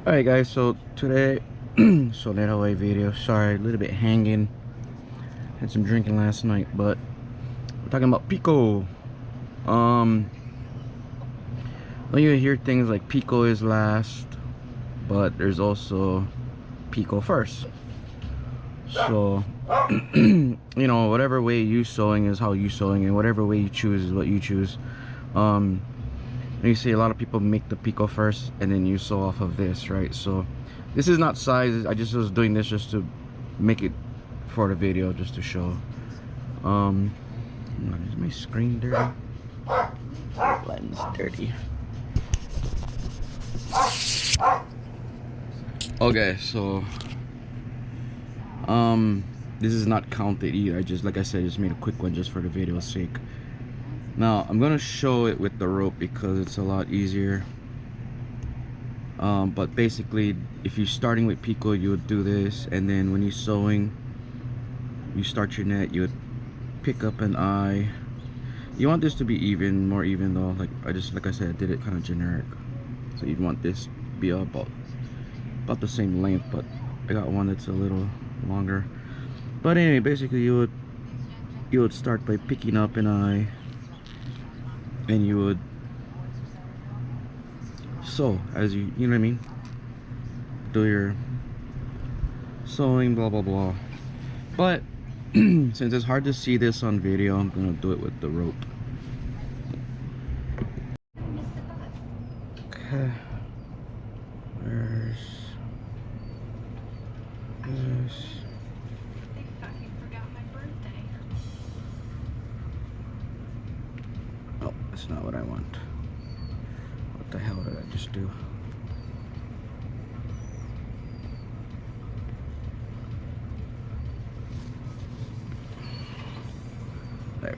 Alright guys, so today so that away video. Sorry, a little bit hanging. Had some drinking last night, but we're talking about Piko. Um when you hear things like Piko is last, but there's also Piko first. So you know, whatever way you sewing is how you sewing, and whatever way you choose is what you choose. You see a lot of people make the Piko first and then you sew off of this, right? So this is not size. I just was doing this just to make it for the video, just to show. Is my screen dirty? Lens dirty. Okay, so this is not counted either. I just, like I said, just made a quick one just for the video's sake. Now I'm gonna show it with the rope because it's a lot easier. But basically, if you're starting with Piko, you would do this, and then when you're sewing, you start your net, you would pick up an eye. You want this to be even, more even though. Like I said, I did it kind of generic. So you'd want this to be about the same length, but I got one that's a little longer. But anyway, basically you would start by picking up an eye, and you would sew as you know what I mean, do your sewing, blah blah blah. But since it's hard to see this on video, I'm gonna do it with the rope. Okay, where's this? Oh, that's not what I want. What the hell did I just do? There.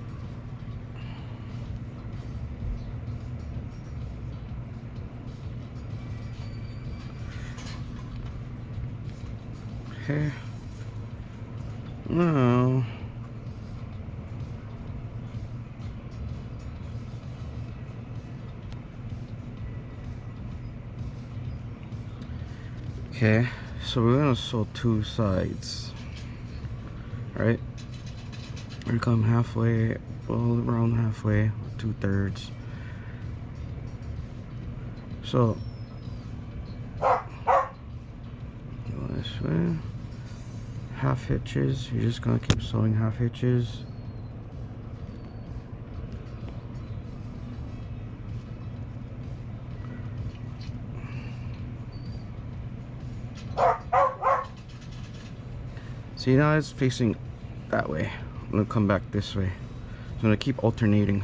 Okay. Now okay, so we're gonna sew two sides, right? We're gonna come halfway, well, around halfway, 2/3. So go this way, half hitches. You're just gonna keep sewing half hitches. See, now it's facing that way. I'm gonna come back this way. I'm gonna keep alternating.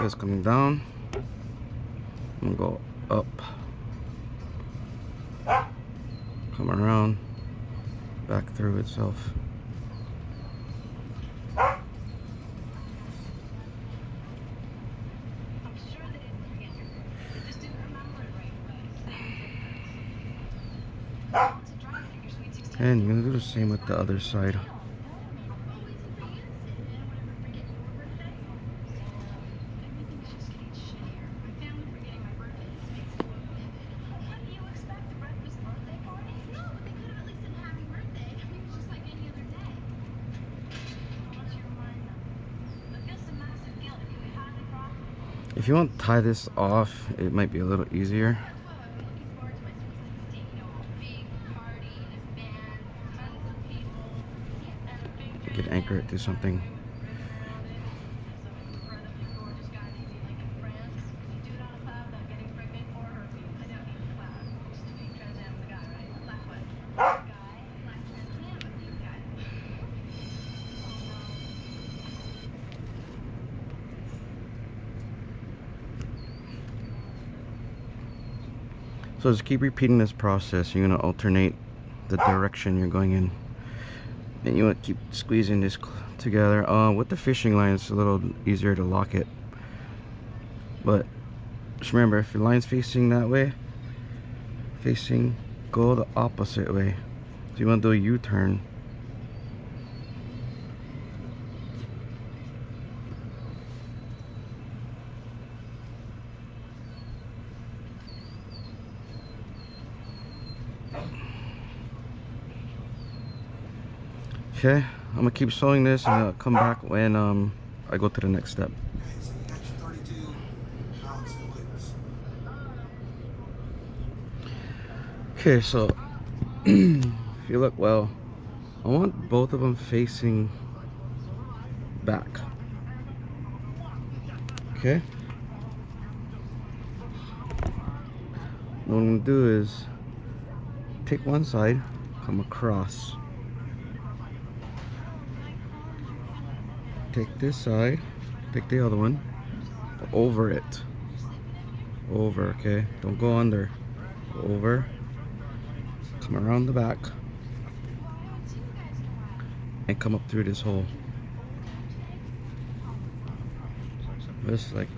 It's coming down. I'm gonna go up, come around, back through itself. And you're gonna do the same with the other side. If you want to tie this off, it might be a little easier. You can anchor it to something. So just keep repeating this process. You're going to alternate the direction you're going in. And you want to keep squeezing this together. With the fishing line, it's a little easier to lock it. But just remember, if your line's facing that way, go the opposite way. So you want to do a U-turn. Okay, I'm gonna keep sewing this and I'll come back when I go to the next step. Okay, so if you look well, I want both of them facing back. Okay, what I'm gonna do is take one side, come across, take this side, take the other one, over it, over. Okay, don't go under, over, come around the back and come up through this hole, just like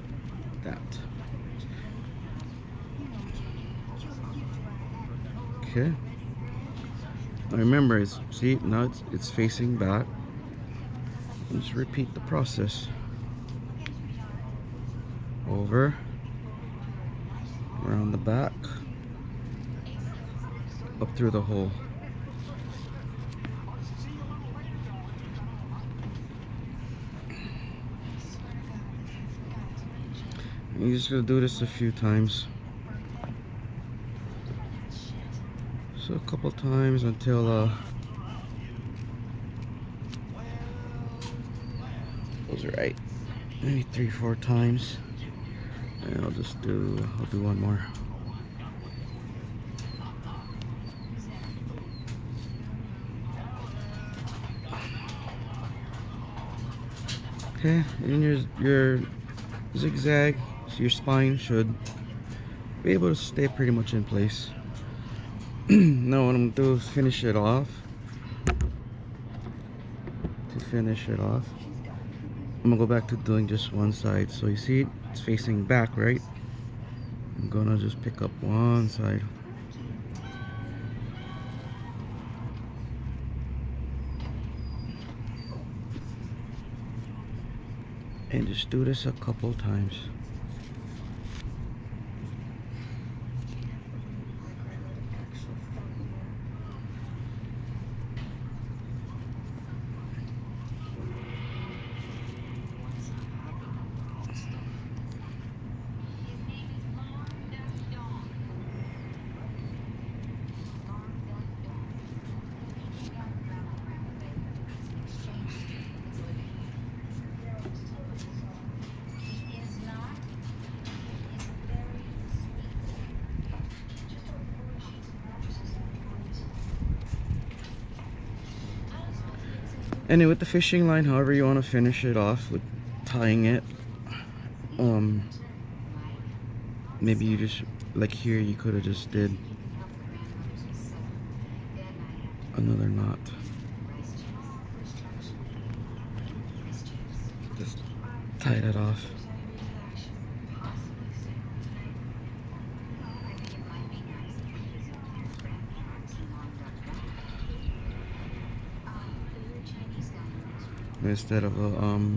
that. Okay, now remember, see, now it's facing back. Just repeat the process. Over, around the back, up through the hole. And you're just gonna do this a few times. So a couple times until those are right. Maybe 3-4 times. And I'll do one more. Okay, and your zigzag, so your spine should be able to stay pretty much in place. Now what I'm gonna do is finish it off. To finish it off, I'm gonna go back to doing just one side. So you see it's facing back, right? I'm gonna just pick up one side. And just do this a couple times. And then with the fishing line, however you want to finish it off with tying it, maybe you just, like here, you could have just did another knot. Just tie that off. Instead of a oh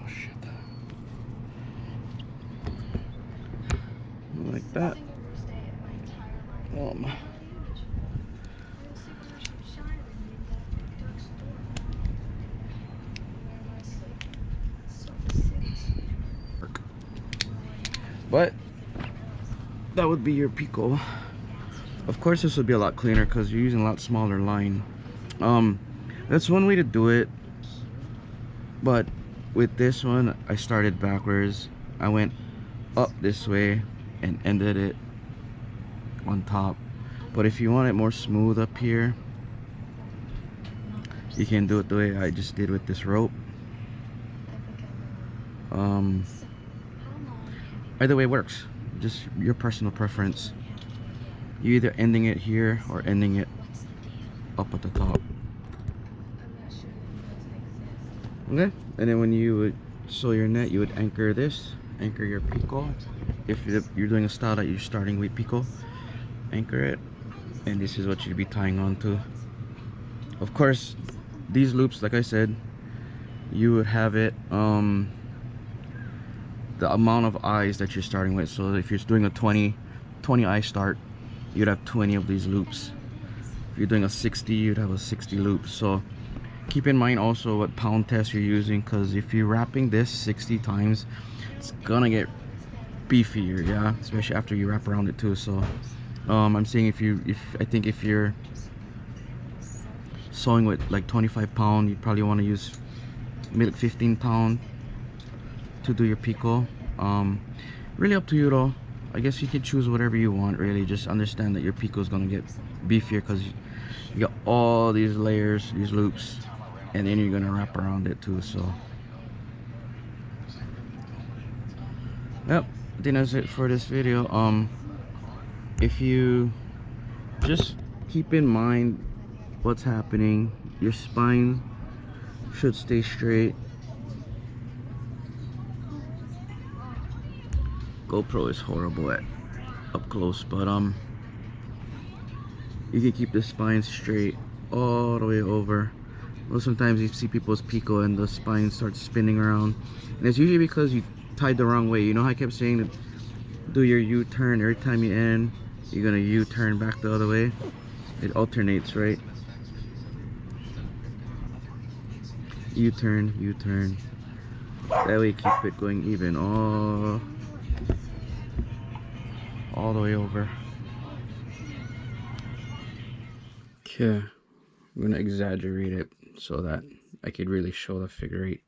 shit, like that. But that would be your Piko. Of course this would be a lot cleaner because you're using a lot smaller line. That's one way to do it, but with this one I started backwards. I went up this way and ended it on top. But if you want it more smooth up here, you can do it the way I just did with this rope. Um, either way works, just your personal preference. You either ending it here or ending it up at the top. Okay, and then when you would sew your net, you would anchor this, anchor your Piko. If you're doing a style that you're starting with Piko, anchor it, and this is what you'd be tying on to. Of course, these loops, like I said, you would have it the amount of eyes that you're starting with. So if you're doing a 20 eye start, you'd have 20 of these loops. If you're doing a 60, you'd have a 60 loops. So keep in mind also what pound test you're using, because if you're wrapping this 60 times, it's gonna get beefier, yeah, especially after you wrap around it too. So I'm saying I think if you're sewing with like 25 pound, you probably want to use maybe 15 pound to do your Piko. Really up to you though. I guess you can choose whatever you want, really. Just understand that your Piko is gonna get beefier because you got all these layers, these loops, and then you're gonna wrap around it too. So yep, I think that's it for this video. If you just keep in mind what's happening, your spine should stay straight. GoPro is horrible at up close, but you can keep the spine straight all the way over. Well, sometimes you see people's Piko and the spine starts spinning around, and it's usually because you tied the wrong way. You know how I kept saying to do your U-turn every time you end, you're gonna U-turn back the other way. It alternates, right? U-turn, U-turn. That way you keep it going even all the way over. Okay, I'm gonna exaggerate it so that I could really show the figure eight.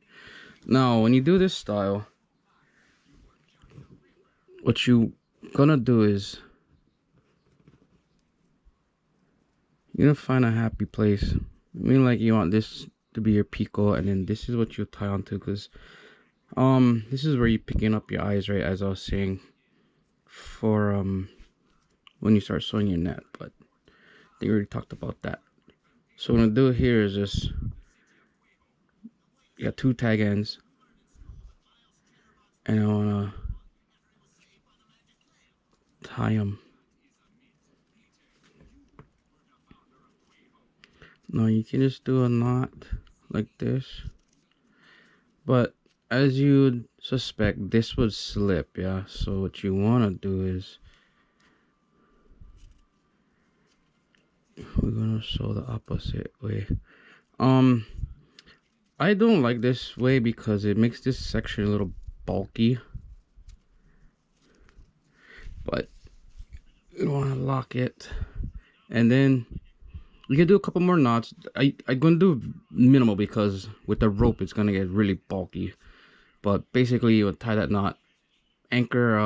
Now, when you do this style, what you gonna do is you're gonna find a happy place. I mean, like, you want this to be your Piko, and then this is what you tie onto, because this is where you're picking up your eyes, right, as I was saying, for when you start sewing your net. But I think we already talked about that. So what I'm gonna do here is just, you got 2 tag ends, and I wanna tie them. Now you can just do a knot like this, but as you'd suspect, this would slip, yeah. So what you want to do is, we're gonna sew the opposite way. I don't like this way because it makes this section a little bulky, but you want to lock it, and then you can do a couple more knots. I'm gonna do minimal because with the rope it's gonna get really bulky. But basically, you would tie that knot, anchor,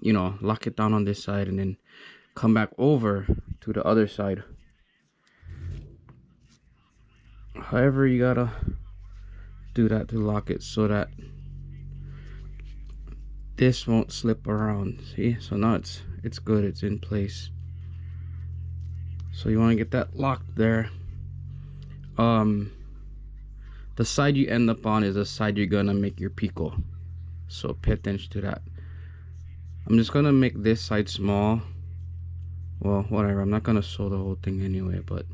you know, lock it down on this side, and then come back over to the other side. However, you gotta do that to lock it so that this won't slip around. See, so now it's good, it's in place. So you want to get that locked there. The side you end up on is the side you're gonna make your Piko, so pay attention to that. I'm just gonna make this side small. Well, whatever, I'm not gonna sew the whole thing anyway, but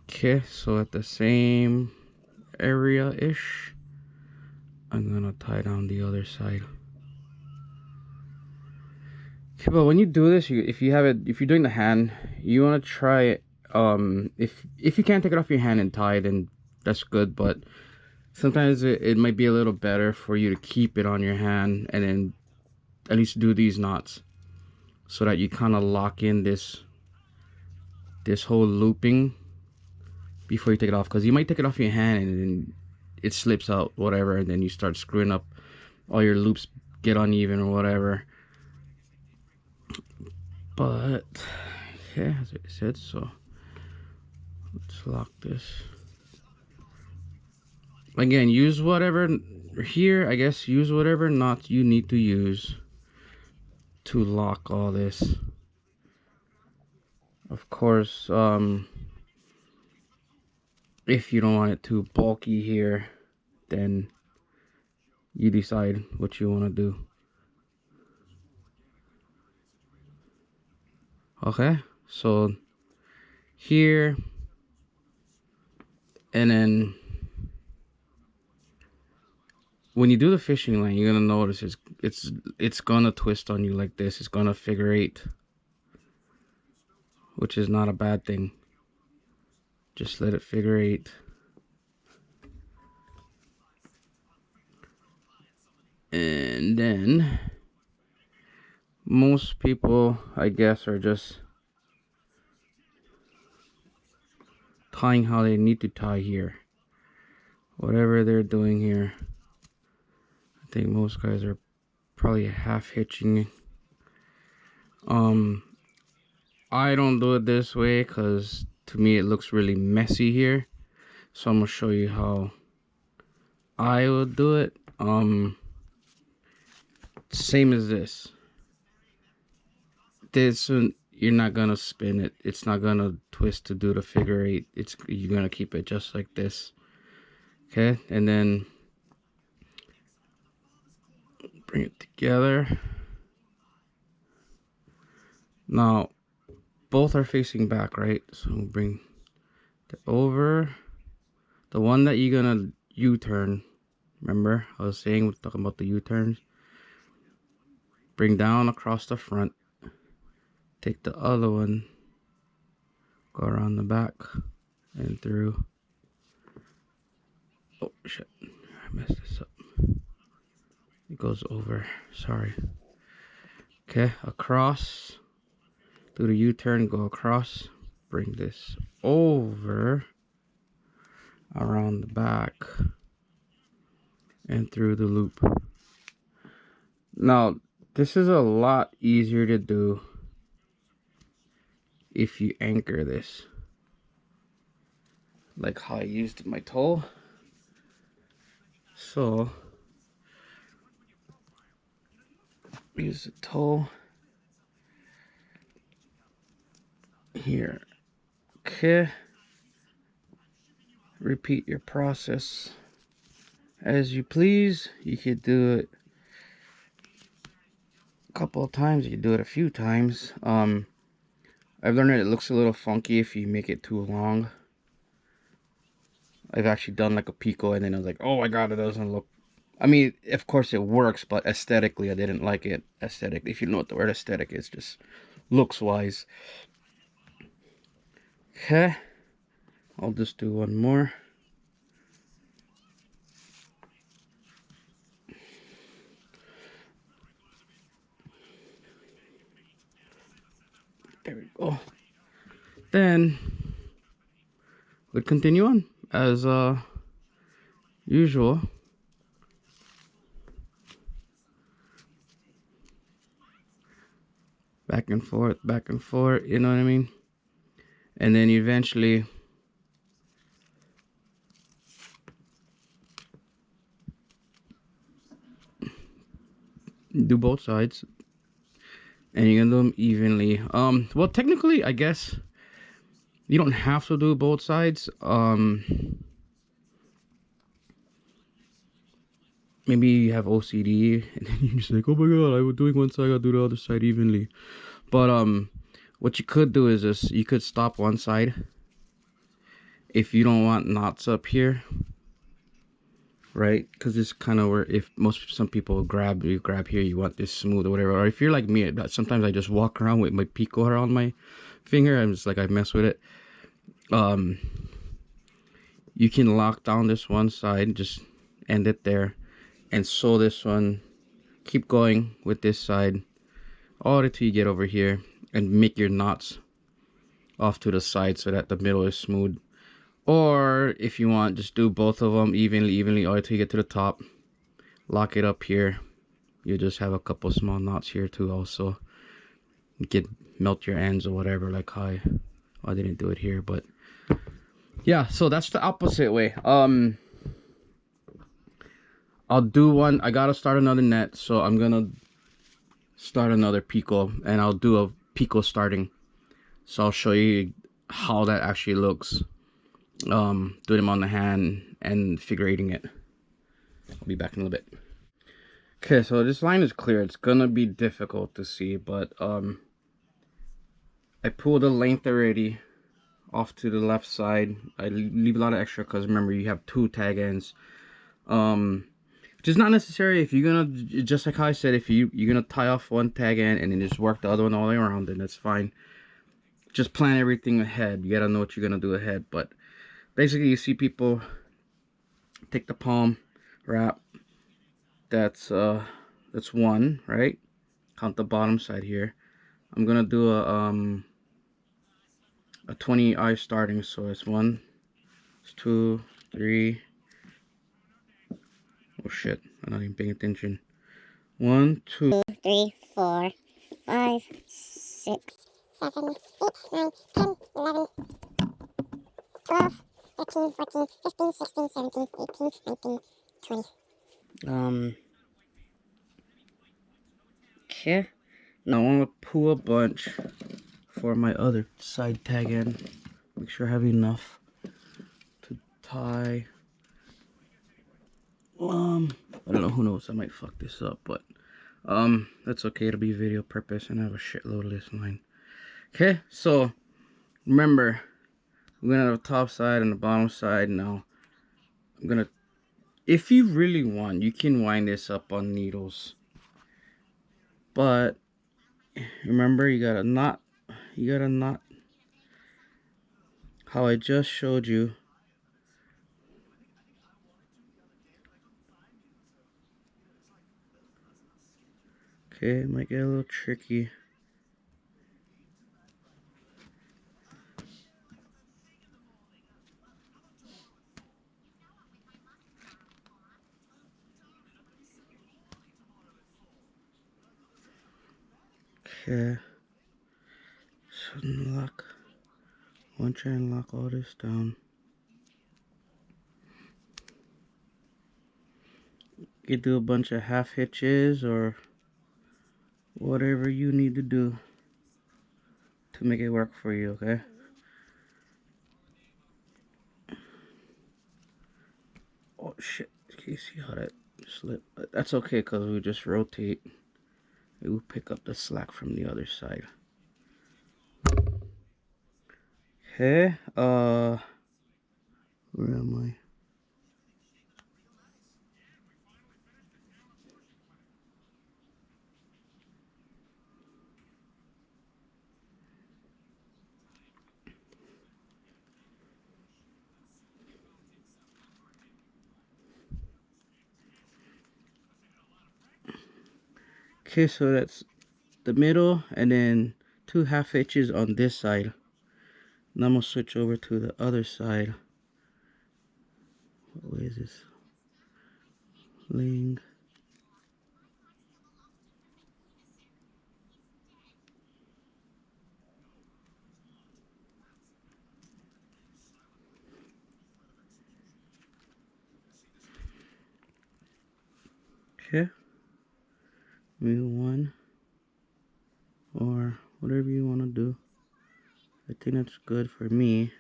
okay. So at the same area ish, I'm gonna tie down the other side. Okay, but when you do this, if you're doing the hand, you want to try it. If you can't take it off your hand and tie it, then that's good. But sometimes it might be a little better for you to keep it on your hand and then at least do these knots, so that you kind of lock in this whole looping before you take it off. Because you might take it off your hand and then it slips out, whatever, and then you start screwing up, all your loops get uneven or whatever. But yeah, as I said, so let's lock this. Again, use whatever here, I guess, use whatever knots you need to use to lock all this. Of course, if you don't want it too bulky here, then you decide what you want to do. Okay, so here, and then when you do the fishing line, you're gonna notice it's gonna twist on you like this. It's gonna figure eight, which is not a bad thing. Just let it figure eight. And then most people, I guess, are just tying how they need to tie here. Whatever they're doing here. I think most guys are probably half hitching. I don't do it this way because to me it looks really messy here. So I'm gonna show you how I would do it. Same as this. You're not gonna spin it. It's not gonna twist to do the figure eight. You're gonna keep it just like this. Okay, and then bring it together. Now both are facing back, right? So we'll bring it over. The one that you're gonna U-turn. Remember, I was saying we're talking about the U-turns. Bring down across the front. Take the other one. Go around the back and through. Oh shit! I messed this up. It goes over. Sorry. Okay, across. Do the U-turn. Go across. Bring this over. Around the back. And through the loop. Now, this is a lot easier to do if you anchor this. Like how I used my toe. So, use the toe here. Okay. Repeat your process as you please. You could do it a couple of times. You could do it a few times. I've learned that it looks a little funky if you make it too long. I've actually done like a Piko and then I was like, oh my god, it doesn't look... I mean, of course it works, but aesthetically I didn't like it. Aesthetic, if you know what the word aesthetic is, just looks wise. Okay, I'll just do one more. There we go. Then we'll continue on as usual. Back and forth, you know what I mean? And then eventually do both sides. And you're gonna do them evenly. Well, technically, I guess you don't have to do both sides. Maybe you have OCD and then you're just like, oh my god, I was doing one side, I'll do the other side evenly. But what you could do is this: you could stop one side if you don't want knots up here, right? Because it's kind of where some people grab here, you want this smooth or whatever. Or if you're like me, sometimes I just walk around with my Piko around my finger. I'm just like, I mess with it. You can lock down this one side, just end it there, and sew this one. Keep going with this side all the way till you get over here, and make your knots off to the side so that the middle is smooth. Or if you want, just do both of them evenly all the way till you get to the top. Lock it up here. You just have a couple small knots here too also. You can melt your ends or whatever, like how I didn't do it here, but yeah, so that's the opposite way. I'll do one. I gotta start another net, so I'm gonna start another Piko, and I'll do a Piko starting. So I'll show you how that actually looks. Doing them on the hand and figure eighting it. I'll be back in a little bit. Okay, so this line is clear. It's gonna be difficult to see, but I pulled the length already off to the left side. I leave a lot of extra because remember you have 2 tag ends. Which is not necessary if you're gonna, just like how I said, if you're gonna tie off one tag end and then just work the other one all the way around, then that's fine. Just plan everything ahead. You gotta know what you're gonna do ahead. But basically, you see people take the palm wrap. That's one, right? Count the bottom side here. I'm gonna do a 20 eye starting, so it's 1, it's 2, 3. Oh shit! I'm not even paying attention. 1, 2, 3, 4, 5, 6, 7, 8, 9, 10, 11, 12, 13, 14, 15, 16, 17, 18, 19, 20. Okay. Now I want to pull a bunch for my other side tag end. Make sure I have enough to tie. I don't know, who knows, I might fuck this up, but that's okay. It'll be video purpose, and I have a shitload of this line. Okay, so remember, we're gonna have a top side and the bottom side. Now I'm gonna, if you really want, you can wind this up on needles, but remember, you gotta knot how I just showed you. Okay, it might get a little tricky. Okay, so lock. I want to try and lock all this down. You do a bunch of half hitches or whatever you need to do to make it work for you, okay? Oh shit, can you see how that slipped? But that's okay, because we just rotate. It will pick up the slack from the other side. Okay, where am I? Okay, so that's the middle, and then 2 half hitches on this side. Now I'm gonna switch over to the other side. What way is this? Ling. Okay. Maybe 1 or whatever you want to do. I think that's good for me.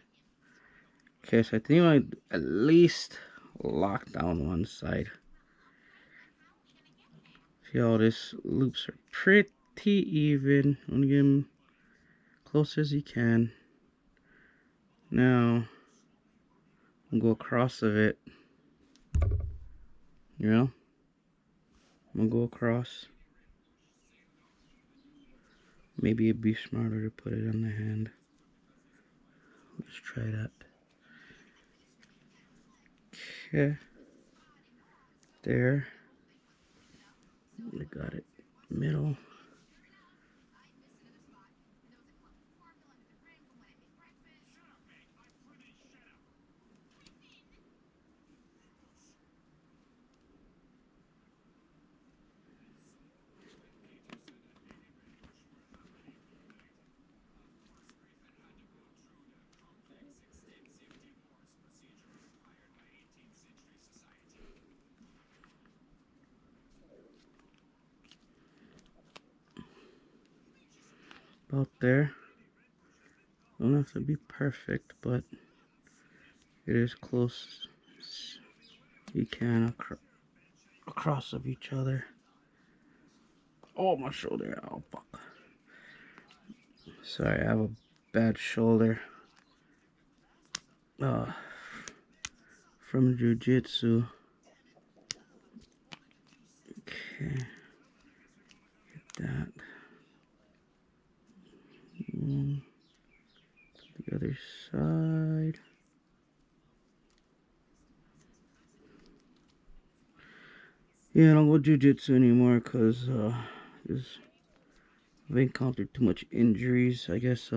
Okay, so I think I might at least lock down one side. See how these loops are pretty even. I'm gonna get them close as you can. Now, I'm gonna go across of it. You know? I'm gonna go across. Maybe it'd be smarter to put it on the hand. Let's try that. Okay. There. We got it. Middle. about there. Don't have to be perfect, but it is close as you can across of each other. Oh, my shoulder. Oh, fuck. Sorry, I have a bad shoulder. From jiu-jitsu. Okay. Get that. The other side. Yeah, I don't go jiu-jitsu anymore because I've encountered too much injuries. I guess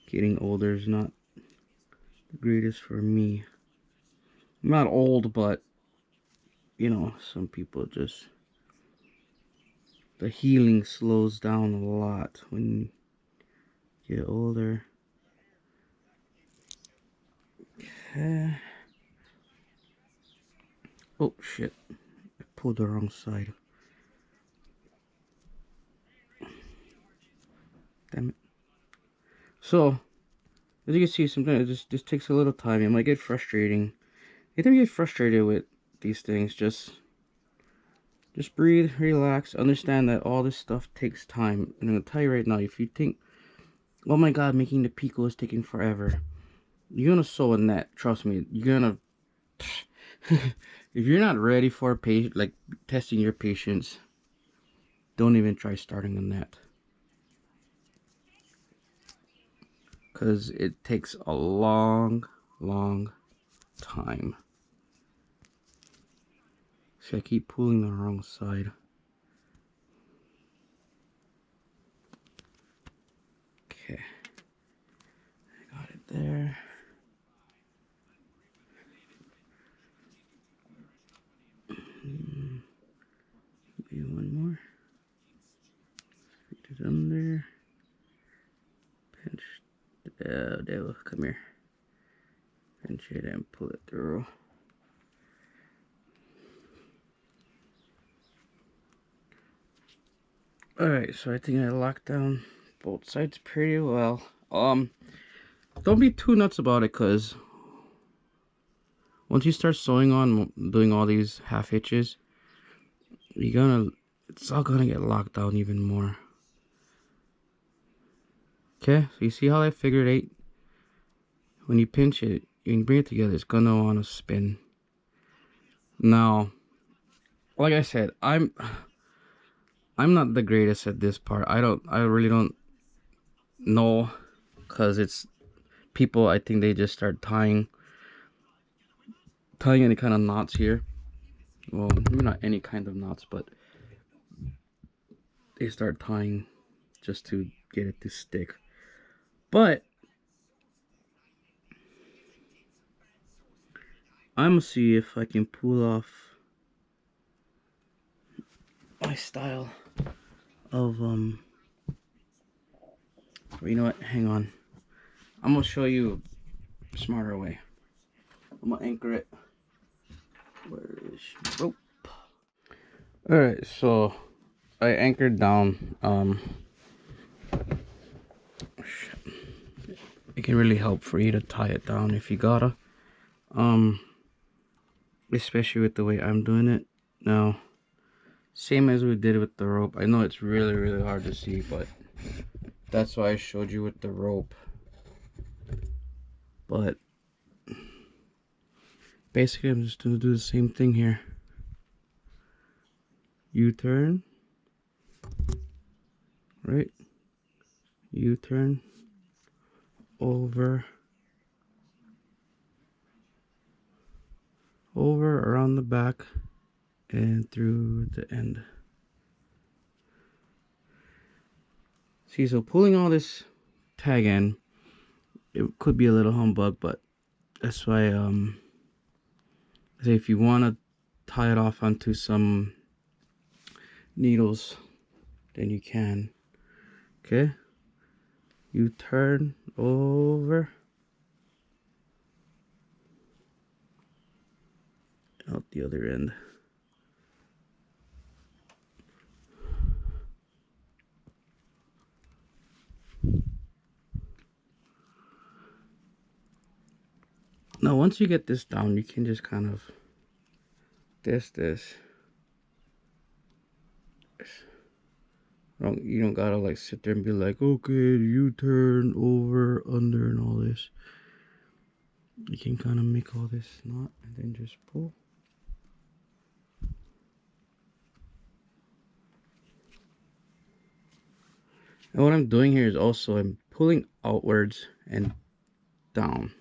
getting older is not the greatest for me. I'm not old, but you know, some people just, the healing slows down a lot when you get older. Okay. Oh shit, I pulled the wrong side. Damn it. So as you can see, sometimes it just takes a little time. It might get frustrating. Anytime you get frustrated with these things, just breathe, relax, understand that all this stuff takes time. And I'm gonna tell you right now, if you think, oh my god, making the Piko is taking forever, you're gonna sew a net. Trust me, you're gonna if you're not ready for like testing your patience, don't even try starting a net, because it takes a long time. See, I keep pulling the wrong side. Okay, I got it there. Maybe one more. Fit it under. Pinch. There, come here. Pinch it and pull it through. Alright, so I think I locked down both sides pretty well. Don't be too nuts about it, because once you start sewing on, doing all these half hitches, it's all gonna get locked down even more. Okay, so you see how I figured 8? When you pinch it, you can bring it together, it's gonna want to spin. Now, like I said, I'm not the greatest at this part. I really don't know, because it's people, I think they just start tying any kind of knots here. Well, maybe not any kind of knots, but they start tying just to get it to stick. But I'm gonna see if I can pull off my style of you know what, hang on, I'm gonna show you a smarter way. I'm gonna anchor it. Where is your rope? All right, so I anchored down. It can really help for you to tie it down if you gotta, especially with the way I'm doing it now. Same as we did with the rope. I know it's really hard to see, but that's why I showed you with the rope. But basically, I'm just gonna do the same thing here. U-turn, right? U-turn, over, around the back, and through the end. See, so pulling all this tag in, it could be a little humbug, but that's why say if you want to tie it off onto some needles, then you can. Okay, you turn over, out the other end. once you get this down, you can just kind of this. You don't gotta like sit there and be like, okay, you turn over, under, and all this. You can kind of make all this knot and then just pull. And what I'm doing here is also I'm pulling outwards and down.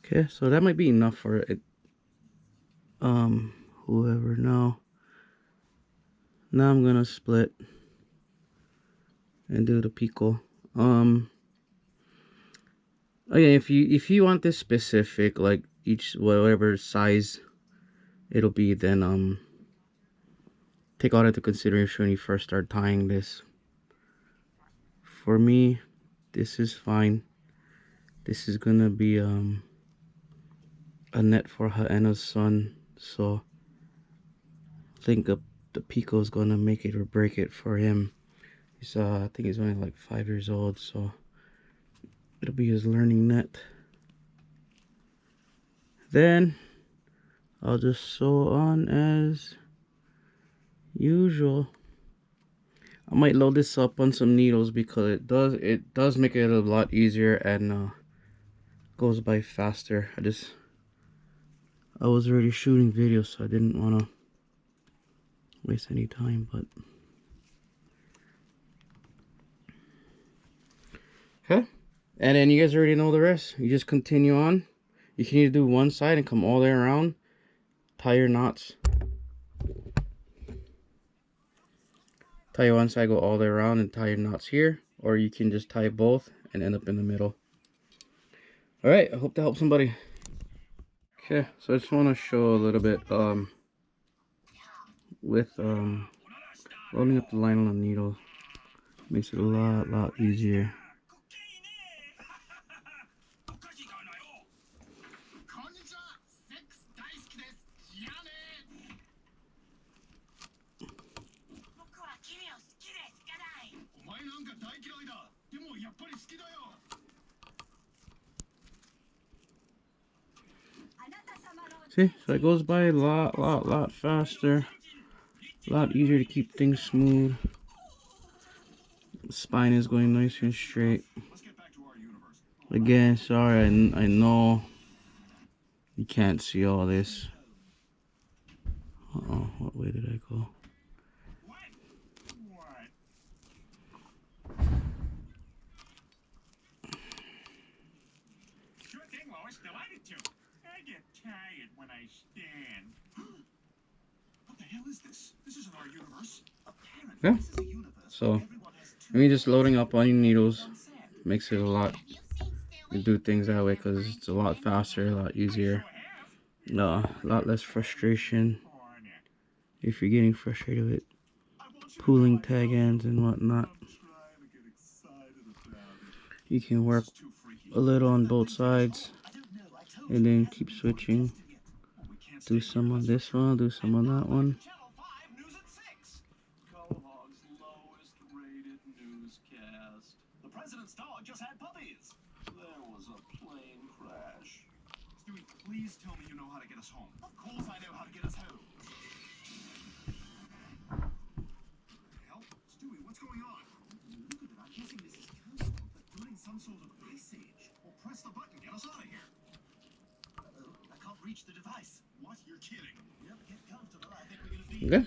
Okay, so that might be enough for it. Whoever now I'm gonna split and do the Piko. Okay, if you want this specific, like each whatever size it'll be, then take all that into consideration when you first start tying this. For me, this is fine. This is gonna be a net for Haena's son, so I think the Piko is gonna make it or break it for him. He's I think he's only like 5 years old, so it'll be his learning net. Then I'll just sew on as usual. I might load this up on some needles because it does make it a lot easier and goes by faster. I was already shooting videos, so I didn't want to waste any time, but okay. And then you guys already know the rest. You just continue on. You can either do one side and come all the way around, tie your knots, tie one side, go all the way around and tie your knots here, or you can just tie both and end up in the middle. All right, I hope that helps somebody. Okay, so I just want to show a little bit with loading up the line on the needle. Makes it a lot easier. See, so it goes by a lot faster, a lot easier to keep things smooth. The spine is going nice and straight. Again, sorry, I know you can't see all this. Uh-oh, what way did I go? I get tired when I stand. What the hell is this? This isn't our universe. Yeah. So, I mean, just loading up on your needles makes it a lot. You do things that way because it's a lot faster, a lot easier. A lot less frustration if you're getting frustrated with pulling tag ends and whatnot. You can work a little on both sides and then keep switching. Do some on this one, do some on that one. The president's dog just had puppies. There was a plane crash. Stewie, please tell me you know how to get us home. Of course I know how to get us home. What the hell? Stewie, what's going on? Look at it. I'm guessing this is code, but doing some sort of ice age. Well, press the button. Get us out of here. Uh-oh. I can't reach the device. What? You're kidding. Yep, get comfortable. I think we're gonna be... Okay.